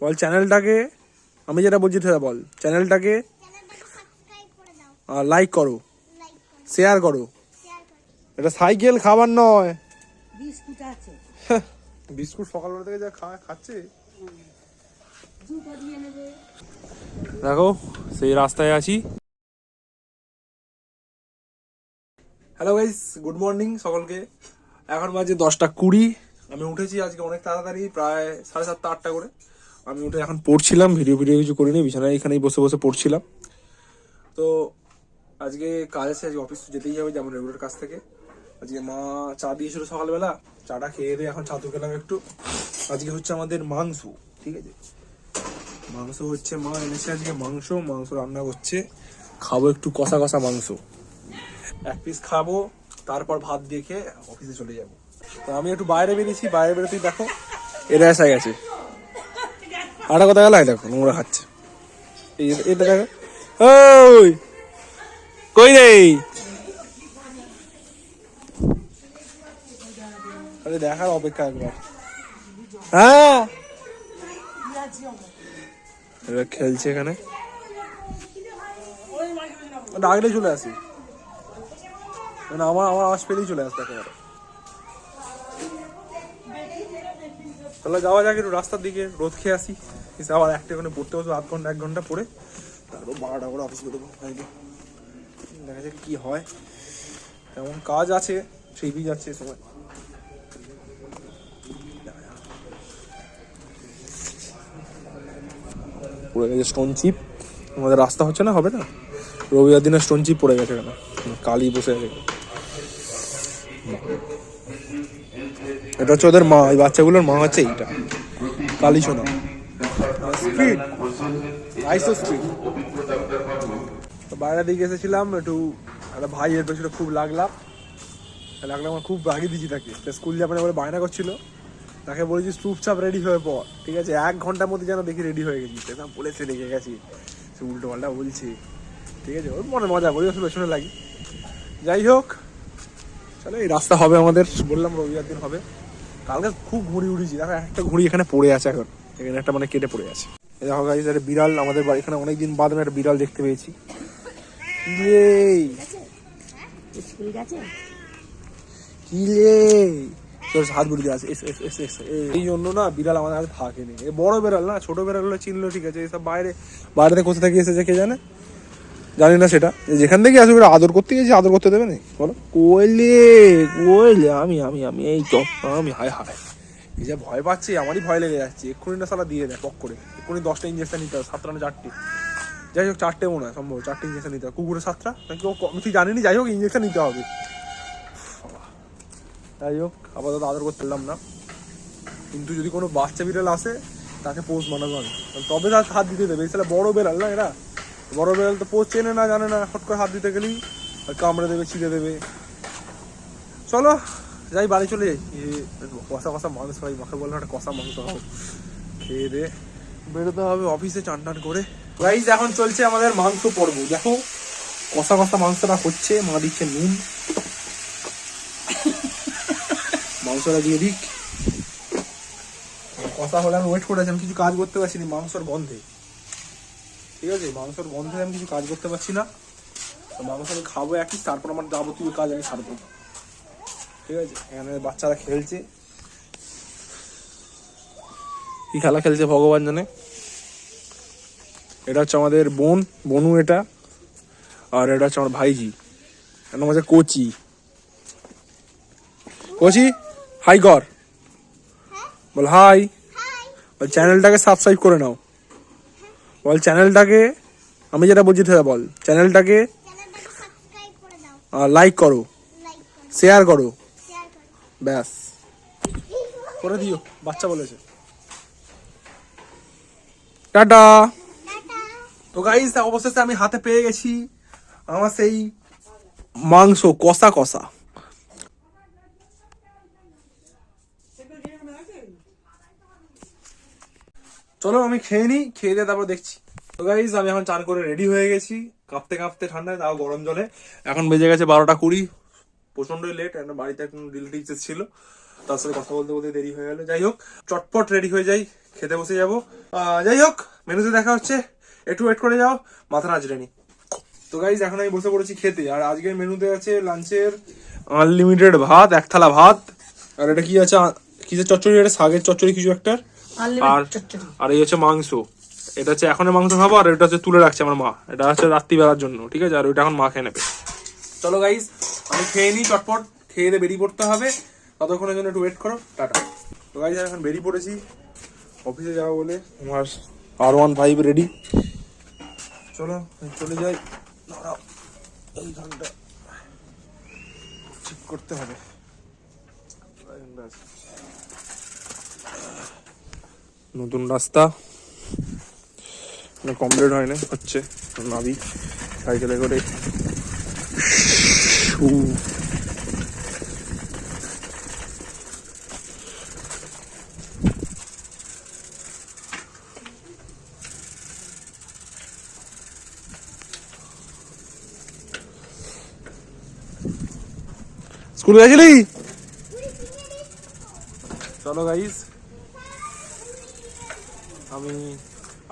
বল চ্যানেলটাকে, আমি যেটা বলছি সেটা বল, চ্যানেলটাকে লাইক করো, শেয়ার করো। এটা সাইকেল খাবার নয়, বিস্কুট আছে। বিস্কুট সকালবেলা থেকে যা খাচ্ছে। দেখো সেই রাস্তায় আছি। হ্যালো গাইস, গুড মর্নিং সকলকে। এখন বাজে 10:20। আমি উঠেছি আজকে অনেক তাড়াতাড়ি, প্রায় 7:30 8টা করে। আমি উঠে এখন পড়ছিলাম, ভিডিও কিছু করিনি, বিছানায় এখানেই বসে বসে পড়ছিলাম। তো আজকে কাজ আছে, আজকে অফিস যেতেই হবে যেমন রেগুলার কাজ থেকে। আজকে মা চা দিয়েছিল সকালবেলা, চাটা খেয়ে দিয়ে এখন ছাতু খেলাম একটু। আজকে হচ্ছে আমাদের মাংস, ঠিক আছে, মাংস হচ্ছে, মা এনেছে আজকে মাংস রান্না করছে। খাবো একটু কষা কষা মাংস, এক পিস খাবো, তারপর ভাত দিয়ে খেয়ে অফিসে চলে যাবো। তো আমি একটু বাইরে বেরিয়েছি, বাইরে বেরোতেই দেখো এটা এসে গেছে। আটা কথা গেল, দেখো নোংরা খাচ্ছে, এটা দেখো। ওই কই রে, দেখার অপেক্ষা একবার। হ্যাঁ এবার খেলছে এখানে, ডাকলে চলে আসি, মানে আমার আওয়াজ পেলেই চলে আসবে একেবারে। তাহলে যাওয়া যাক একটু রাস্তার দিকে, রোদ খেয়ে আসি, এসে আবার একটা ওখানে পড়তে বসবো, 1 ঘন্টা পরে তারপর 12টা করে অফিস বেরোবো। দেখা যাক কি হয়, এমন কাজ আছে, সেই যাচ্ছে সময়। পড়ে গেছে স্টোন চিপ, আমাদের রাস্তা হচ্ছে না, হবে না, রবিবার দিনে স্টোন চিপ পড়ে গেছে, কেন কালি বসে গেছে। এটা হচ্ছে ওদের মা, এই বাচ্চাগুলোর মা হচ্ছে এইটা কালি সোনা। স্পিড আইসো স্পিড। তো বাইরের দিকে এসেছিলাম একটু, একটা ভাই এর পেছনে খুব লাগলাম, আমার খুব রাগি দিয়েছি তাকে। স্কুল যাবে বলে বায়না করছিল, তাকে বলেছি চুপচাপ রেডি হয়ে পর, ঠিক আছে, 1 ঘন্টার মধ্যে যেন দেখি রেডি হয়ে গেছি। সেটা বলেছে, রেখে গেছি, সে উল্টো পাল্টা বলছে, ঠিক আছে, ওর মনে মজা করি, ওর পেছনে লাগি। যাই হোক চলো, এই রাস্তা হবে আমাদের, বললাম রবিবার দিন হবে। কালকে খুব ঘুড়ি উড়িয়েছি, দেখো একটা ঘুড়ি এখানে পড়ে আছে, এখন এখানে একটা মানে কেটে পড়ে আছে। দেখো গাইস, একটা বিড়াল, আমাদের বাড়ি এখানে অনেকদিন বাদ আমি একটা বিড়াল দেখতে পেয়েছি। হাত বুড়ি আছে, এই জন্য না বিড়াল আমাদের কাছে থাকেনি। বড় বিড়াল না, ছোট বিড়াল হলে চিনলো, ঠিক আছে, এইসব বাইরে কোথা থেকে এসেছে কে জানে, জানি না সেটা। যেখান থেকে আসবে আদর করতে গেছি, আদর করতে দেবে না, বলো কোয়েলে আমি আমি আমি এই তো আমি, হায় হায়, এই যে ভয় পাচ্ছি, আমারই ভয় লেগে যাচ্ছে। এক্ষুনি না সালা দিয়ে দেয় পক করে, এক্ষুনি 10টা ইঞ্জেকশন নিতে হবে, 7টা না 4টে, যাই হোক 4টে মনে হয় সম্ভব, 4টে ইঞ্জেকশন নিতে হবে। কুকুরের 7টা নাকি আমি ঠিক জানিনি, যাই হোক ইঞ্জেকশন নিতে হবে। যাই হোক আপাতত আদর করতে পারলাম না, কিন্তু যদি কোনো বাচ্চা বিড়াল আসে তাকে পোষ মানাবো আমি, তবে তার হাত দিতে দেবে। এই সালা বড় বেড়াল না, এরা বড় বেড়াল তো পোষ চেনে না, জানে না, হট করে হাত দিতে গেলেই কামড়ে দেবে, ছিঁড়ে দেবে। চলো যাই, বাড়ি চলে যাই। কষা কষা মাংস ভাই, মাকে বললাম একটা কষা মাংস খাবো, খেয়ে দে বেরোতে হবে অফিসে চান টান করে। গাইস এখন চলছে আমাদের মাংস পর্ব, দেখো কষা কষা মাংসটা হচ্ছে, মা দিচ্ছে নুন, মাংসটা দিয়ে দিক। কষা হলে আমি ওয়েট করে আছি, আমি কিছু কাজ করতে পারছি না মাংসর গন্ধে, ঠিক আছে, মাংসর গন্ধে আমি কিছু কাজ করতে পারছি না। তো মাংস আমি খাবো একই, তারপর আমার যাবতীয় কাজ আমি সারবো, ঠিক আছে। এখানে বাচ্চারা খেলছে, কি খেলা খেলছে ভগবান জানে। এটা হচ্ছে আমাদের বনু এটা, আর এটা হচ্ছে আমার ভাইজি, এটা হচ্ছে কোচি। হাই কর, বল হাই, বল চ্যানেলটাকে সাবস্ক্রাইব করে নাও, বল চ্যানেলটাকে, আমি যেটা বলছি সেটা বল, চ্যানেলটাকে লাইক করো, শেয়ার করো, ব্যাস করে দিও, বাচ্চা বলেছে। টাটা। তো গাইস অবশেষে আমি হাতে পেয়ে গেছি আমার সেই মাংস, কষা কষা। চলো আমি খেয়ে নিই, খেয়ে দিয়ে তারপর দেখছি। তো গাইস আমি এখন চান করে রেডি হয়ে গেছি, কাঁপতে কাঁপতে, ঠান্ডায় তাও গরম জলে। এখন বেজে গেছে 12:20, প্রচন্ডই লেট, বাড়িতে এখন রিলেটিভস ছিল, তার সাথে কথা বলতে বলতে দেরি হয়ে গেল। যাই হোক, চটপট রেডি হয়ে যাই, খেতে বসে যাবো। যাই হোক, মেনুতে দেখা হচ্ছে, একটু ওয়েট করে যাও, মাথা নাচড়েনি। তো গাইজ এখন আমি বসে পড়েছি খেতে। আর আজকের মেনুতে আছে লাঞ্চের আনলিমিটেড ভাত, এক থালা ভাত। আর এটা কি আছে, কিসের চচ্চড়ি, এটা শাকের চচ্চড়ি কিছু একটা। আর এই হচ্ছে মাংস। এটা হচ্ছে এখনের মাংস খাবো, আর এটা হচ্ছে তুলে রাখছে আমার মা, এটা হচ্ছে রাত্রিবেলার জন্য, ঠিক আছে। আর ওইটা এখন মা খেয়ে নেবে। চলো গাইজ, আমি খেয়ে নিই, চটপট খেয়ে দিয়ে বেরিয়ে পড়তে হবে, ততক্ষণের জন্য একটু ওয়েট করো, টাটা। তো গাইজ এখন বেরিয়ে পড়েছি অফিসে যাবো বলে। আমার R15 রেডি। চলো চলে যাই। এইখানটা ঠিক করতে হবে। নতুন রাস্তা কমপ্লিট হয় না, হচ্ছে নাবি সাইকেলে করে। স্কুল গেছিলি? চলো গাইস, আমি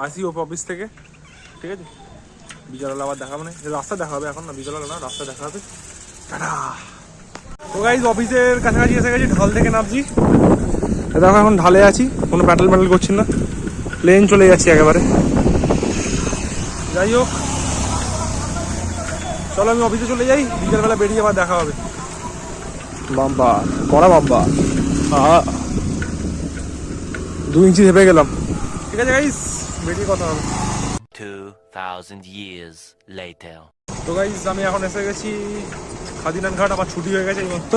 আসি অফিস থেকে, ঠিক আছে। বিকালবেলা আবার দেখাবো না, রাস্তা দেখাবে এখন না, বিকালবেলা না, রাস্তা দেখাবে। তো গাইস অফিসের কাছাকাছি এসে গেছি, ঢাল থেকে নামছি। দেখো এখন ঢালে আছি, কোনো প্যাটেল ম্যাটেল করছি না, প্লেন চলে যাচ্ছি একেবারে। যাই হোক, চলো আমি অফিসে চলে যাই, বিকালবেলা বেরিয়ে আবার দেখা হবে। বাম্বা কড়া বাম্বা, 2 ইঞ্চি হেপে গেলাম। ঠিক আছে গাইস, বেরিয়ে কথা হবে। 2000 years later. তো গাইস আমি এখন এসে গেছি খাদিনান ঘাট, আমার ছুটি হয়ে গেছে এই মাত্র।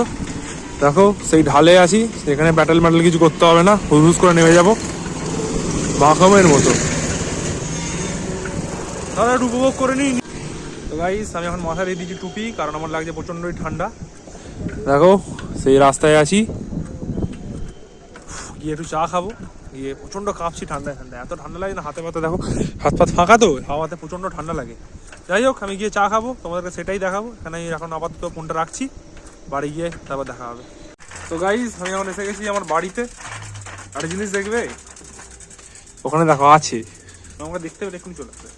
দেখো সেই ঢালে আছি, সেখানে প্যাটেল ম্যাটেল কিছু করতে হবে না, হুস করে নেমে যাবো বাঘমের মতো। তাহলে একটু উপভোগ করে নিই। তো গাইস আমি এখন মাথায় দিয়ে দিচ্ছি টুপি, কারণ আমার লাগছে প্রচন্ডই ঠান্ডা। দেখো সেই রাস্তায় আছি, গিয়ে একটু চা খাবো, গিয়ে প্রচন্ড কাঁপছি ঠান্ডায়। এত ঠান্ডা লাগে না, হাতে পাতে দেখো হাত পাত ফাঁকা, তো হাওয়াতে প্রচন্ড ঠান্ডা লাগে। যাই হোক, আমি গিয়ে চা খাবো, তোমাদেরকে সেটাই দেখাবো। এখানে এখন আপাতত ফোনটা রাখছি, বাড়ি গিয়ে তারপর দেখা হবে। তো গাইস আমি এখন এসে গেছি আমার বাড়িতে। আর জিনিস দেখবে ওখানে দেখো আছে, আমাকে দেখতে পেলে এক্ষুনি চলে আসবে।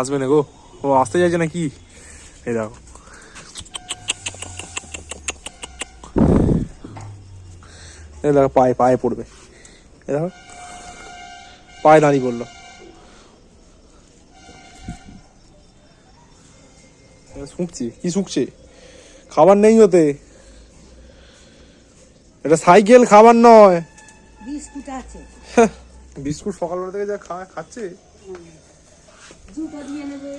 আসবে না গো, ও আসতে চাইছে নাকি? এই দেখো, এই দেখো পায়ে পায়ে পড়বে, এই দেখো পায়ে দাঁড়িয়ে পড়লো। শুকছি কি শুকছে? খাবার নেই ওতে, এটা সাইকেল, খাবার নয়। বিস্কুট আছে, বিস্কুট সকালবেলা থেকে যা খাচ্ছে। জুতো দিয়ে নেবে।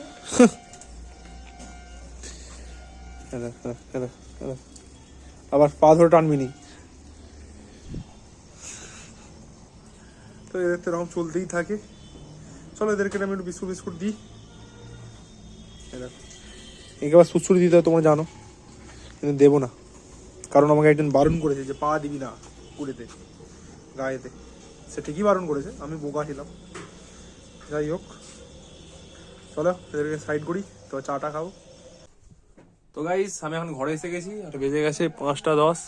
আবার পা ধরে টানবি নি তো, এদের তো এরকম চলতেই থাকে। চলো এদেরকে আমি একটু বিস্কুট বিস্কুট দিই। একেবারে সুসুরি দিতে হয় তোমরা জানো, কিন্তু দেবো না, কারণ আমাকে একজন বারণ করেছে যে পা দিবি না কুড়িতে গায়েতে। সে ঠিকই বারণ করেছে, আমি বোকা ছিলাম। যাই হোক, চলো এদেরকে সাইড করি, তো চাটা খাবো। তো গাইস আমি এখন ঘরে এসে গেছি, আর বেজে গেছে 5টা 10।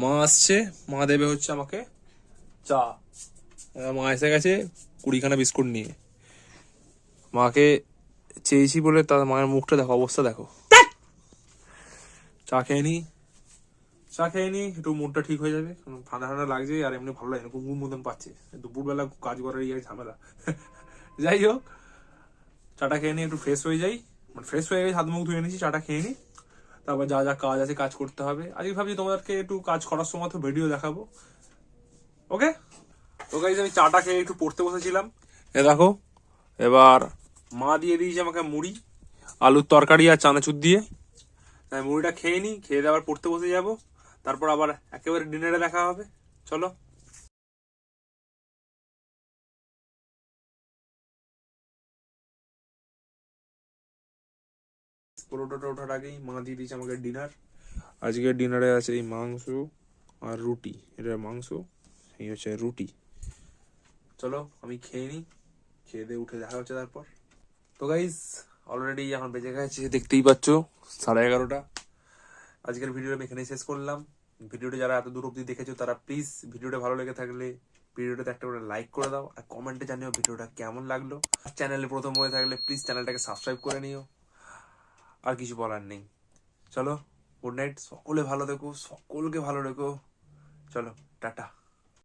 মা আসছে, মা দেবে হচ্ছে আমাকে চা। মা এসে গেছে 20খানা বিস্কুট নিয়ে। মাকে চেয়েছি বলে তার মায়ের মুখটা দেখো, অবস্থা দেখো। চা খেয়ে নি, চা খেয়ে নি, একটু মুডটা ঠিক হয়ে যাবে, ঠান্ডা ঠান্ডা লাগছে, আর এমনি ভালো লাগে না, ঘুম মতন পাচ্ছে দুপুরবেলা কাজ করার ইয়ে ঝামেলা। যাই হোক, চাটা খেয়ে নিই, একটু ফ্রেশ হয়ে যাই, মানে ফ্রেশ হয়ে গেছে, হাত মুখ ধুয়ে নিয়েছি, চাটা খেয়ে নিই, তারপর যা যা কাজ আছে কাজ করতে হবে। আজকে ভাবছি তোমাদেরকে একটু কাজ করার সময় তো ভিডিও দেখাবো, ওকে। তো গাইস আমি চাটা খেয়ে একটু পড়তে বসেছিলাম, এ দেখো। এবার মা দিয়ে দিয়েছে আমাকে মুড়ি, আলুর তরকারি আর চানাচুর দিয়ে। তাই মুড়িটা খেয়ে নিই, খেয়ে দিয়ে আবার পড়তে বসে যাবো, তারপর আবার একেবারে ডিনারে দেখা হবে। চলো। পরোটাটা ওঠার আগেই মা দিয়ে দিয়েছে আমাকে ডিনার। আজকে ডিনারে আছে এই মাংস আর রুটি, এটা মাংস, এই হচ্ছে রুটি। চলো আমি খেয়ে নিই, খেয়ে দিয়ে উঠে দেখা হচ্ছে তারপর। তো গাইস অলরেডি এখন বেজে গেছে, দেখতেই পাচ্ছ 11:30। আজকের ভিডিও আমি এখানেই শেষ করলাম। ভিডিওটা যারা এত দূর অব্দি দেখেছো তারা প্লিজ ভিডিওটা ভালো লেগে থাকলে ভিডিওটাতে একটা করে লাইক করে দাও, আর কমেন্টে জানিও ভিডিওটা কেমন লাগলো। চ্যানেলে প্রথম হয়ে থাকলে প্লিজ চ্যানেলটাকে সাবস্ক্রাইব করে নিও। আর কিছু বলার নেই, চলো গুড নাইট, সকলে ভালো থেকো, সকলকে ভালো রেখো, চলো টাটা।